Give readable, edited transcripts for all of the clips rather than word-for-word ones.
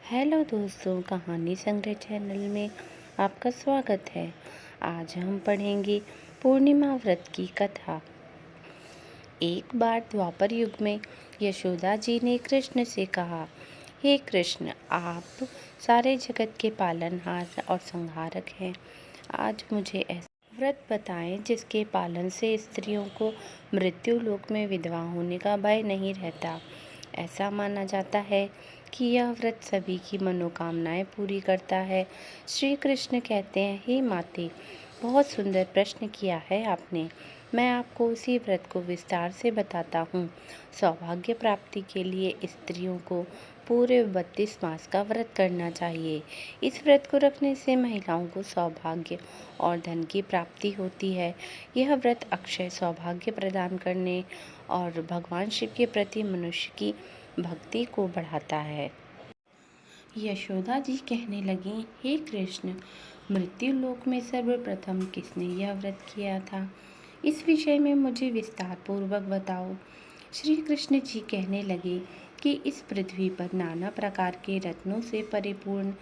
Hello दोस्तों, कहानी संग्रह चैनल में आपका स्वागत है। आज हम पढ़ेंगे पूर्णिमा व्रत की कथा। एक बार द्वापर युग में यशोदा जी ने कृष्ण से कहा, हे कृष्ण, आप सारे जगत के पालनहार और संहारक हैं। आज मुझे ऐसा व्रत बताएं जिसके पालन से स्त्रियों को मृत्यु लोक में विधवा होने का भय नहीं रहता। ऐसा माना जाता है कि यह व्रत सभी की मनोकामनाएं पूरी करता है। श्री कृष्ण कहते हैं, हे माते, बहुत सुंदर प्रश्न किया है आपने। मैं आपको उसी व्रत को विस्तार से बताता हूँ। सौभाग्य प्राप्ति के लिए स्त्रियों को पूरे 32 मास का व्रत करना चाहिए। इस व्रत को रखने से महिलाओं को सौभाग्य और धन की प्राप्ति होती है। यह व्रत अक्षय सौभाग्य प्रदान करने और भगवान शिव के प्रति मनुष्य की भक्ति को बढ़ाता है। यशोदा जी कहने लगी, हे कृष्ण, मृत्यु लोक में सर्वप्रथम किसने यह व्रत किया था? इस विषय में मुझे विस्तार पूर्वक बताओ। श्री कृष्ण जी कहने लगे कि इस पृथ्वी पर नाना प्रकार के रत्नों से परिपूर्ण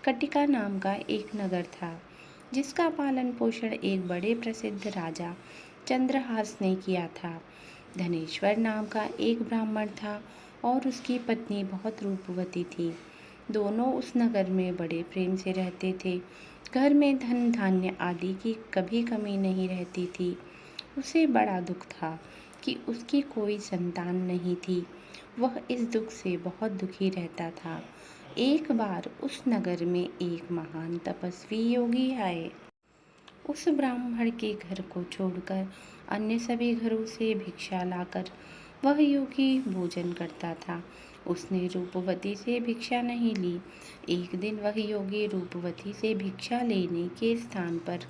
कटिका नाम का एक नगर था, जिसका पालन पोषण एक बड़े प्रसिद्ध राजा चंद्रहास ने किया था। धनेश्वर नाम का एक ब्राह्मण था और उसकी पत्नी बहुत रूपवती थी। दोनों उस नगर में बड़े प्रेम से रहते थे। घर में धन धान्य आदि की कभी कमी नहीं रहती थी। उसे बड़ा दुख था कि उसकी कोई संतान नहीं थी। वह इस दुख से बहुत दुखी रहता था। एक बार उस नगर में एक महान तपस्वी योगी आए। उस ब्राह्मण के घर को छोड़कर अन्य सभी घरों से भिक्षा लाकर वह योगी भोजन करता था। उसने रूपवती से भिक्षा नहीं ली। एक दिन वह योगी रूपवती से भिक्षा लेने के स्थान पर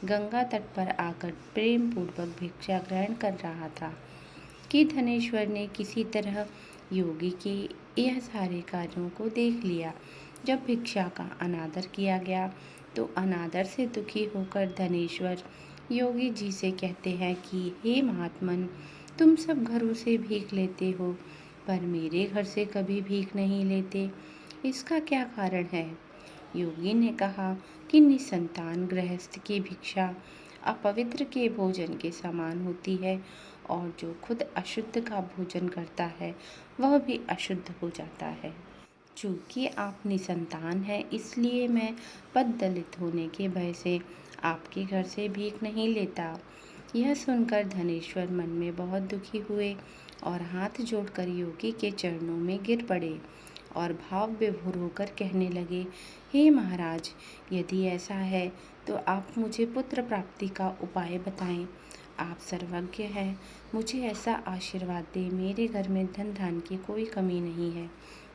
गंगा तट पर आकर प्रेम पूर्वक भिक्षा ग्रहण कर रहा था कि धनेश्वर ने किसी तरह योगी के यह सारे कार्यों को देख लिया। जब भिक्षा का अनादर किया गया तो अनादर से दुखी होकर धनेश्वर योगी जी से कहते हैं कि हे महात्मन, तुम सब घरों से भीख लेते हो, पर मेरे घर से कभी भीख नहीं लेते। इसका क्या कारण है? योगी ने कहा कि निसंतान गृहस्थ की भिक्षा अपवित्र के भोजन के समान होती है, और जो खुद अशुद्ध का भोजन करता है वह भी अशुद्ध हो जाता है। चूँकि आप निसंतान हैं, इसलिए मैं पद दलित होने के भय से आपके घर से भीख नहीं लेता। यह सुनकर धनेश्वर मन में बहुत दुखी हुए और हाथ जोड़कर योगी के चरणों में गिर पड़े और भाव विभोर होकर कहने लगे, हे महाराज, यदि ऐसा है तो आप मुझे पुत्र प्राप्ति का उपाय बताएं। आप सर्वज्ञ हैं, मुझे ऐसा आशीर्वाद दें। मेरे घर में धन धान की कोई कमी नहीं है,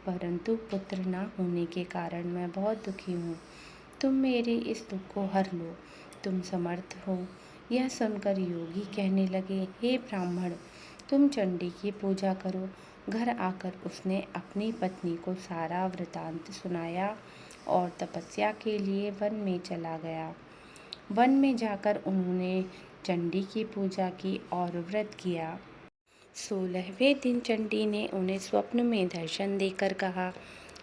परंतु पुत्र न होने के कारण मैं बहुत दुखी हूँ। तुम मेरे इस दुख को हर लो, तुम समर्थ हो। यह सुनकर योगी कहने लगे, हे ब्राह्मण, तुम चंडी की पूजा करो। घर आकर उसने अपनी पत्नी को सारा वृतांत सुनाया और तपस्या के लिए वन में चला गया। वन में जाकर उन्होंने चंडी की पूजा की और व्रत किया। 16वें दिन चंडी ने उन्हें स्वप्न में दर्शन देकर कहा,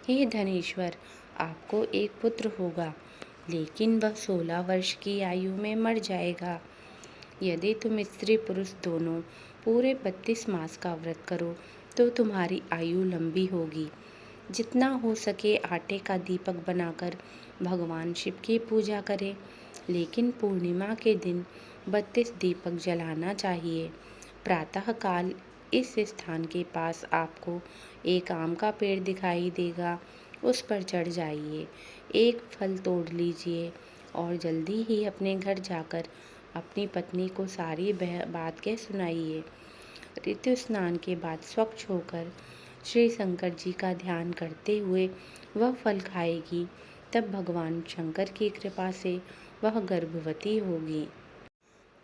हे धनेश्वर, आपको एक पुत्र होगा, लेकिन वह 16 वर्ष की आयु में मर जाएगा। यदि तुम स्त्री पुरुष दोनों पूरे 32 मास का व्रत करो तो तुम्हारी आयु लंबी होगी। जितना हो सके आटे का दीपक बनाकर भगवान शिव की पूजा करें, लेकिन पूर्णिमा के दिन 32 दीपक जलाना चाहिए। प्रातःकाल इस स्थान के पास आपको एक आम का पेड़ दिखाई देगा, उस पर चढ़ जाइए, एक फल तोड़ लीजिए और जल्दी ही अपने घर जाकर अपनी पत्नी को सारी बात कह सुनाइए। ऋतु स्नान के बाद स्वच्छ होकर श्री शंकर जी का ध्यान करते हुए वह फल खाएगी, तब भगवान शंकर की कृपा से वह गर्भवती होगी।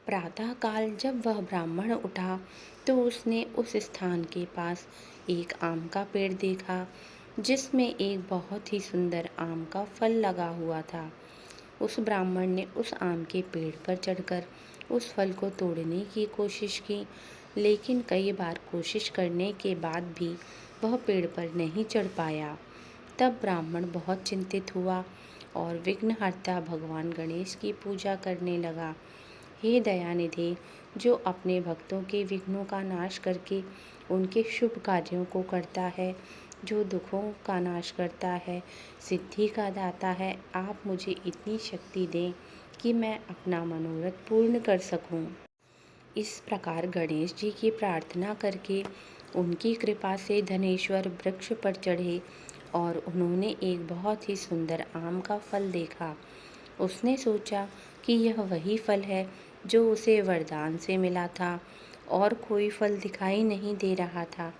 प्रातःकाल जब वह ब्राह्मण उठा तो उसने उस स्थान के पास एक आम का पेड़ देखा, जिसमें एक बहुत ही सुंदर आम का फल लगा हुआ था। उस ब्राह्मण ने उस आम के पेड़ पर चढ़कर उस फल को तोड़ने की कोशिश की, लेकिन कई बार कोशिश करने के बाद भी वह पेड़ पर नहीं चढ़ पाया। तब ब्राह्मण बहुत चिंतित हुआ और विघ्नहर्ता भगवान गणेश की पूजा करने लगा। हे दयानिधि, जो अपने भक्तों के विघ्नों का नाश करके उनके शुभ कार्यों को करता है, जो दुखों का नाश करता है, सिद्धि का दाता है, आप मुझे इतनी शक्ति दें कि मैं अपना मनोरथ पूर्ण कर सकूं। इस प्रकार गणेश जी की प्रार्थना करके उनकी कृपा से धनेश्वर वृक्ष पर चढ़े और उन्होंने एक बहुत ही सुंदर आम का फल देखा। उसने सोचा कि यह वही फल है जो उसे वरदान से मिला था, और कोई फल दिखाई नहीं दे रहा था।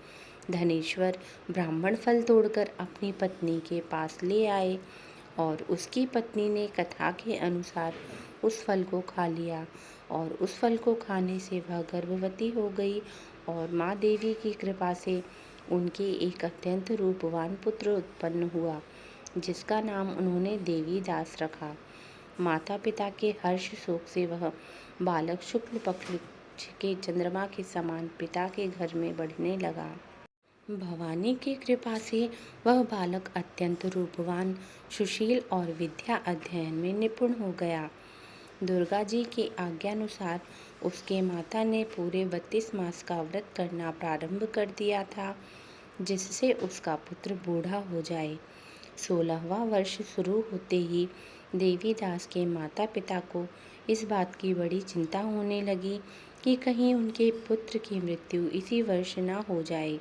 धनेश्वर ब्राह्मण फल तोड़कर अपनी पत्नी के पास ले आए और उसकी पत्नी ने कथा के अनुसार उस फल को खा लिया, और उस फल को खाने से वह गर्भवती हो गई और माँ देवी की कृपा से उनके एक अत्यंत रूपवान पुत्र उत्पन्न हुआ, जिसका नाम उन्होंने देवी दास रखा। माता पिता के हर्ष शोक से वह बालक शुक्ल पक्ष के चंद्रमा के समान पिता के घर में बढ़ने लगा। भवानी की कृपा से वह बालक अत्यंत रूपवान, सुशील और विद्या अध्ययन में निपुण हो गया। दुर्गा जी की आज्ञानुसार उसके माता ने पूरे 32 मास का व्रत करना प्रारंभ कर दिया था, जिससे उसका पुत्र बूढ़ा हो जाए। 16वां वर्ष शुरू होते ही देवीदास के माता पिता को इस बात की बड़ी चिंता होने लगी कि कहीं उनके पुत्र की मृत्यु इसी वर्ष न हो जाए।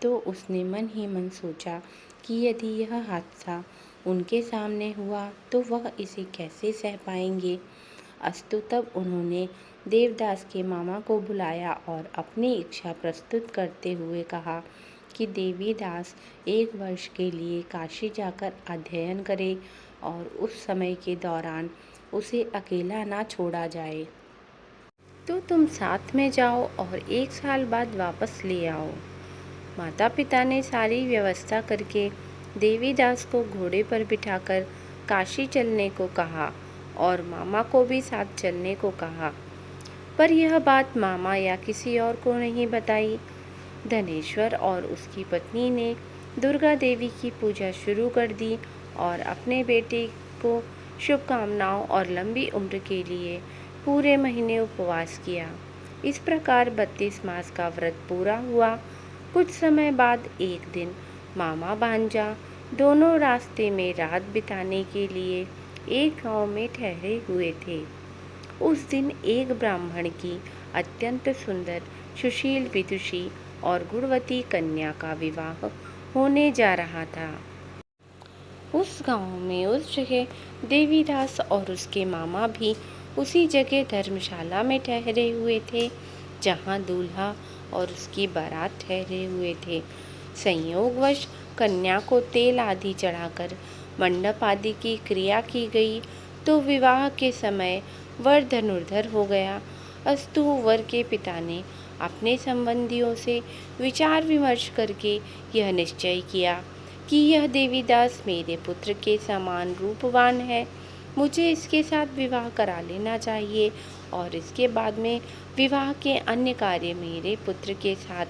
तो उसने मन ही मन सोचा कि यदि यह हादसा उनके सामने हुआ तो वह इसे कैसे सह पाएंगे। अस्तु, तब उन्होंने देवदास के मामा को बुलाया और अपनी इच्छा प्रस्तुत करते हुए कहा कि देवीदास 1 वर्ष के लिए काशी जाकर अध्ययन करे और उस समय के दौरान उसे अकेला ना छोड़ा जाए। तो तुम साथ में जाओ और 1 साल बाद वापस ले आओ। माता पिता ने सारी व्यवस्था करके देवीदास को घोड़े पर बिठाकर काशी चलने को कहा और मामा को भी साथ चलने को कहा, पर यह बात मामा या किसी और को नहीं बताई। धनेश्वर और उसकी पत्नी ने दुर्गा देवी की पूजा शुरू कर दी और अपने बेटे को शुभकामनाओं और लंबी उम्र के लिए पूरे महीने उपवास किया। इस प्रकार 32 मास का व्रत पूरा हुआ। कुछ समय बाद एक दिन मामा भांजा दोनों रास्ते में रात बिताने के लिए एक गांव में ठहरे हुए थे। उस दिन एक ब्राह्मण की अत्यंत सुंदर, सुशील, विदुषी और गुणवती कन्या का विवाह होने जा रहा था। उस गांव में उस जगह देवीदास और उसके मामा भी उसी जगह धर्मशाला में ठहरे हुए थे जहां दूल्हा और उसकी बारात ठहरे हुए थे। संयोगवश कन्या को तेल आदि चढ़ाकर मंडप आदि की क्रिया की गई तो विवाह के समय वर धनुर्धर हो गया। अस्तु, वर के पिता ने अपने संबंधियों से विचार विमर्श करके यह निश्चय किया कि यह देवीदास मेरे पुत्र के समान रूपवान है, मुझे इसके साथ विवाह करा लेना चाहिए और इसके बाद में विवाह के अन्य कार्य मेरे पुत्र के साथ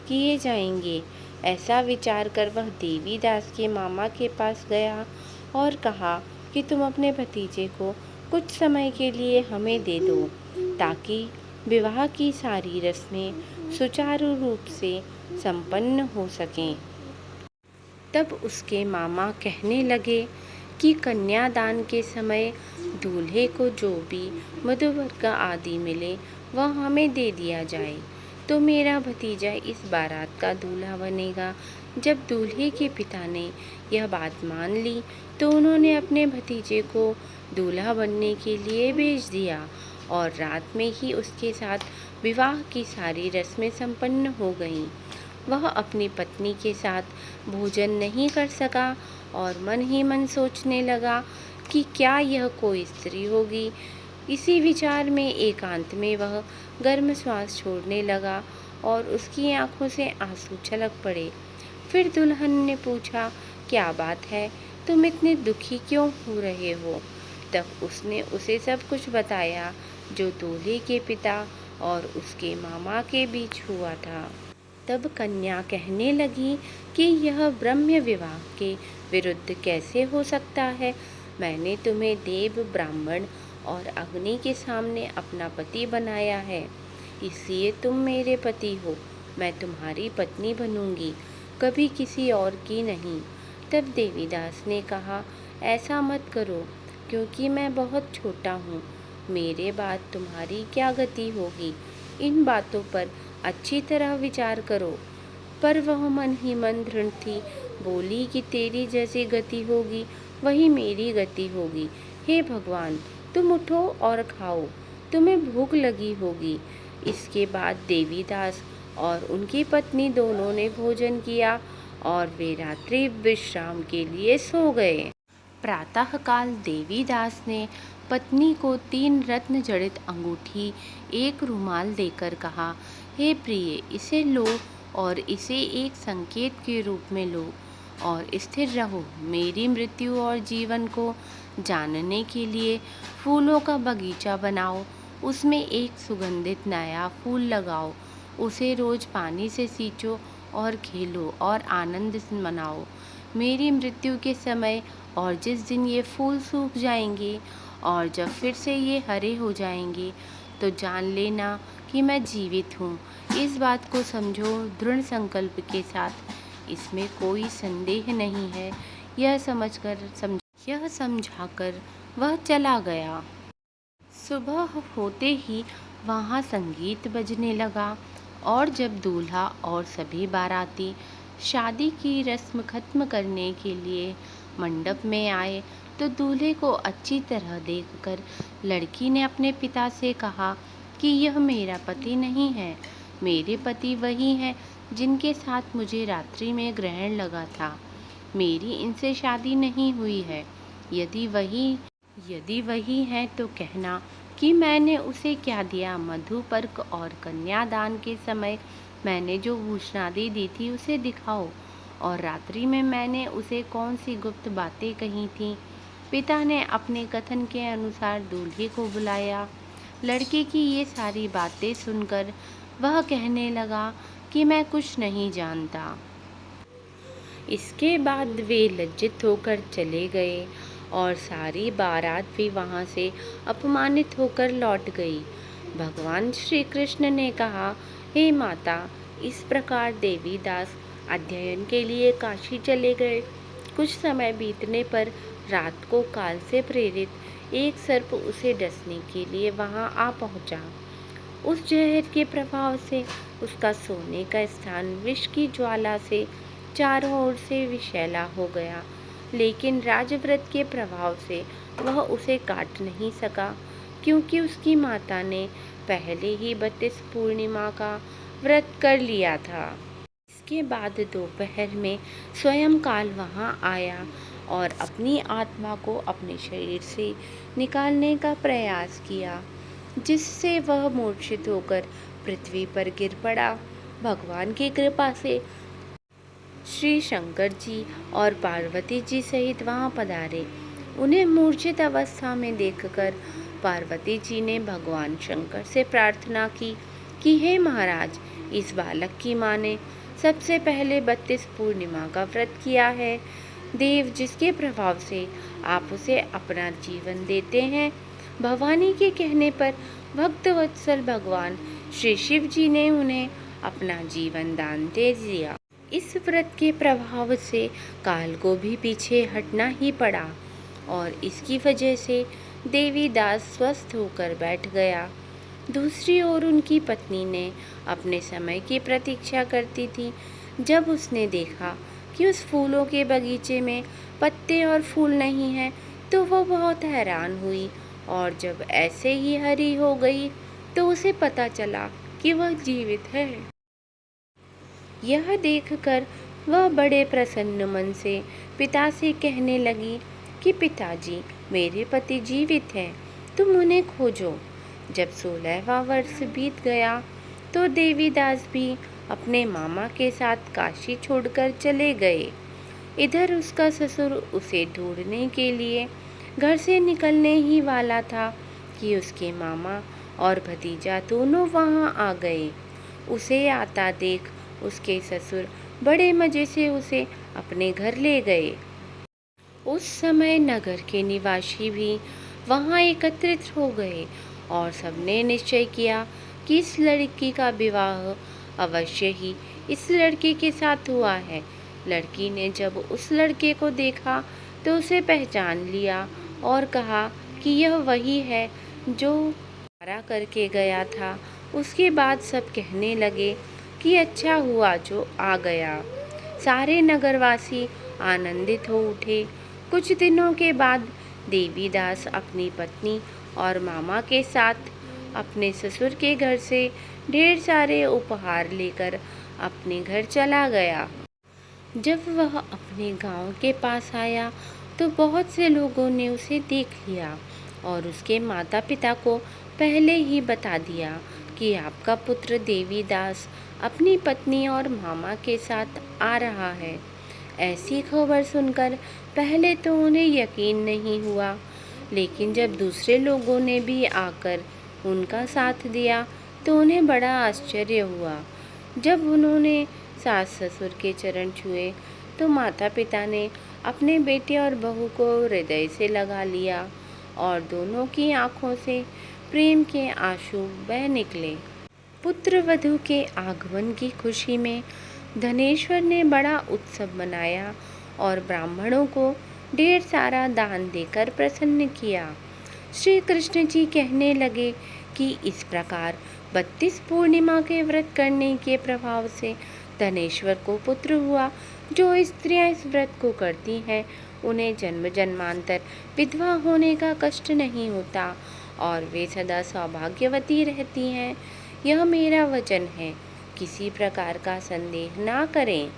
किए जाएंगे। ऐसा विचार कर वह देवीदास के मामा के पास गया और कहा कि तुम अपने भतीजे को कुछ समय के लिए हमें दे दो ताकि विवाह की सारी रस्में सुचारू रूप से संपन्न हो सकें। तब उसके मामा कहने लगे कि कन्यादान के समय दूल्हे को जो भी मधुवर्ग आदि मिले वह हमें दे दिया जाए, तो मेरा भतीजा इस बारात का दूल्हा बनेगा। जब दूल्हे के पिता ने यह बात मान ली तो उन्होंने अपने भतीजे को दूल्हा बनने के लिए भेज दिया और रात में ही उसके साथ विवाह की सारी रस्में संपन्न हो गईं। वह अपनी पत्नी के साथ भोजन नहीं कर सका और मन ही मन सोचने लगा कि क्या यह कोई स्त्री होगी। इसी विचार में एकांत में वह गर्म श्वास छोड़ने लगा और उसकी आंखों से आंसू छलक पड़े। फिर दुल्हन ने पूछा, क्या बात है, तुम इतने दुखी क्यों हो रहे हो? तब उसने उसे सब कुछ बताया जो दूल्हे के पिता और उसके मामा के बीच हुआ था। तब कन्या कहने लगी कि यह ब्रह्म विवाह के विरुद्ध कैसे हो सकता है। मैंने तुम्हें देव, ब्राह्मण और अग्नि के सामने अपना पति बनाया है, इसलिए तुम मेरे पति हो। मैं तुम्हारी पत्नी बनूंगी, कभी किसी और की नहीं। तब देवीदास ने कहा, ऐसा मत करो, क्योंकि मैं बहुत छोटा हूँ। मेरे बाद तुम्हारी क्या गति होगी, इन बातों पर अच्छी तरह विचार करो। पर वह मन ही मन दृढ़ थी, बोली कि तेरी जैसी गति होगी वही मेरी गति होगी। हे भगवान, तुम उठो और खाओ, तुम्हें भूख लगी होगी। इसके बाद देवीदास और उनकी पत्नी दोनों ने भोजन किया और वे रात्रि विश्राम के लिए सो गए। प्रातःकाल देवीदास ने पत्नी को 3 रत्न जड़ित अंगूठी, 1 रुमाल देकर कहा, हे प्रिय, इसे लो और इसे एक संकेत के रूप में लो और स्थिर रहो। मेरी मृत्यु और जीवन को जानने के लिए फूलों का बगीचा बनाओ, उसमें एक सुगंधित नया फूल लगाओ, उसे रोज पानी से सींचो और खेलो और आनंद मनाओ। मेरी मृत्यु के समय और जिस दिन ये फूल सूख जाएंगे और जब फिर से ये हरे हो जाएंगे, तो जान लेना कि मैं जीवित हूँ। इस बात को समझो दृढ़ संकल्प के साथ, इसमें कोई संदेह नहीं है। यह समझाकर वह चला गया। सुबह होते ही वहाँ संगीत बजने लगा और जब दूल्हा और सभी बाराती शादी की रस्म खत्म करने के लिए मंडप में आए, तो दूल्हे को अच्छी तरह देखकर लड़की ने अपने पिता से कहा कि यह मेरा पति नहीं है, मेरे पति वही हैं जिनके साथ मुझे रात्रि में ग्रहण लगा था। मेरी इनसे शादी नहीं हुई है। यदि वही है तो कहना कि मैंने उसे क्या दिया। मधुपर्क और कन्यादान के समय मैंने जो भूषणादि दी थी उसे दिखाओ, और रात्रि में मैंने उसे कौन सी गुप्त बातें कही थी। पिता ने अपने कथन के अनुसार दूल्हे को बुलाया। लड़के की ये सारी बातें सुनकर वह कहने लगा कि मैं कुछ नहीं जानता। इसके बाद वे लज्जित होकर चले गए और सारी बारात भी वहाँ से अपमानित होकर लौट गई। भगवान श्री कृष्ण ने कहा, हे माता, इस प्रकार देवीदास अध्ययन के लिए काशी चले गए। कुछ समय बीतने पर रात को काल से प्रेरित एक सर्प उसे डसने के लिए वहां आ पहुंचा। उस जहर के प्रभाव से उसका सोने का स्थान विष की ज्वाला से चारों ओर से विषैला हो गया, लेकिन राजव्रत के प्रभाव से वह उसे काट नहीं सका, क्योंकि उसकी माता ने पहले ही 32 पूर्णिमा का व्रत कर लिया था। इसके बाद दोपहर में स्वयं काल वहां आया और अपनी आत्मा को अपने शरीर से निकालने का प्रयास किया, जिससे वह मूर्छित होकर पृथ्वी पर गिर पड़ा। भगवान की कृपा से श्री शंकर जी और पार्वती जी सहित वहां पधारे। उन्हें मूर्छित अवस्था में देखकर पार्वती जी ने भगवान शंकर से प्रार्थना की कि हे महाराज, इस बालक की माँ ने सबसे पहले 32 पूर्णिमा का व्रत किया है। देव, जिसके प्रभाव से आप उसे अपना जीवन देते हैं। भवानी के कहने पर भक्तवत्सल भगवान श्री शिव जी ने उन्हें अपना जीवन दान दे दिया। इस व्रत के प्रभाव से काल को भी पीछे हटना ही पड़ा और इसकी वजह से देवीदास स्वस्थ होकर बैठ गया। दूसरी ओर उनकी पत्नी ने अपने समय की प्रतीक्षा करती थी। जब उसने देखा कि उस फूलों के बगीचे में पत्ते और फूल नहीं हैं, तो वह बहुत हैरान हुई, और जब ऐसे ही हरी हो गई तो उसे पता चला कि वह जीवित है। यह देखकर वह बड़े प्रसन्न मन से पिता से कहने लगी कि पिताजी, मेरे पति जीवित हैं, तुम उन्हें खोजो। जब 16वां वर्ष बीत गया तो देवीदास भी अपने मामा के साथ काशी छोड़कर चले गए। इधर उसका ससुर उसे ढूंढने के लिए घर से निकलने ही वाला था कि उसके मामा और भतीजा दोनों वहां आ गए। उसे आता देख उसके ससुर बड़े मज़े से उसे अपने घर ले गए। उस समय नगर के निवासी भी वहाँ एकत्रित हो गए और सबने निश्चय किया कि इस लड़की का विवाह अवश्य ही इस लड़के के साथ हुआ है। लड़की ने जब उस लड़के को देखा तो उसे पहचान लिया और कहा कि यह वही है जो वारा करके गया था। उसके बाद सब कहने लगे कि अच्छा हुआ जो आ गया। सारे नगरवासी आनंदित हो उठे। कुछ दिनों के बाद देवीदास अपनी पत्नी और मामा के साथ अपने ससुर के घर से ढेर सारे उपहार लेकर अपने घर चला गया। जब वह अपने गांव के पास आया तो बहुत से लोगों ने उसे देख लिया और उसके माता पिता को पहले ही बता दिया कि आपका पुत्र देवीदास अपनी पत्नी और मामा के साथ आ रहा है। ऐसी खबर सुनकर पहले तो उन्हें यकीन नहीं हुआ, लेकिन जब दूसरे लोगों ने भी आकर उनका साथ दिया तो उन्हें बड़ा आश्चर्य हुआ। जब उन्होंने सास ससुर के चरण छुए तो माता पिता ने अपने बेटे और बहू को हृदय से लगा लिया और दोनों की आंखों से प्रेम के आंसू बह निकले। पुत्र वधू के आगमन की खुशी में धनेश्वर ने बड़ा उत्सव मनाया और ब्राह्मणों को ढेर सारा दान देकर प्रसन्न किया। श्री कृष्ण जी कहने लगे कि इस प्रकार 32 पूर्णिमा के व्रत करने के प्रभाव से धनेश्वर को पुत्र हुआ। जो स्त्रियां इस व्रत को करती हैं उन्हें जन्म जन्मांतर विधवा होने का कष्ट नहीं होता और वे सदा सौभाग्यवती रहती हैं। यह मेरा वचन है, किसी प्रकार का संदेह ना करें।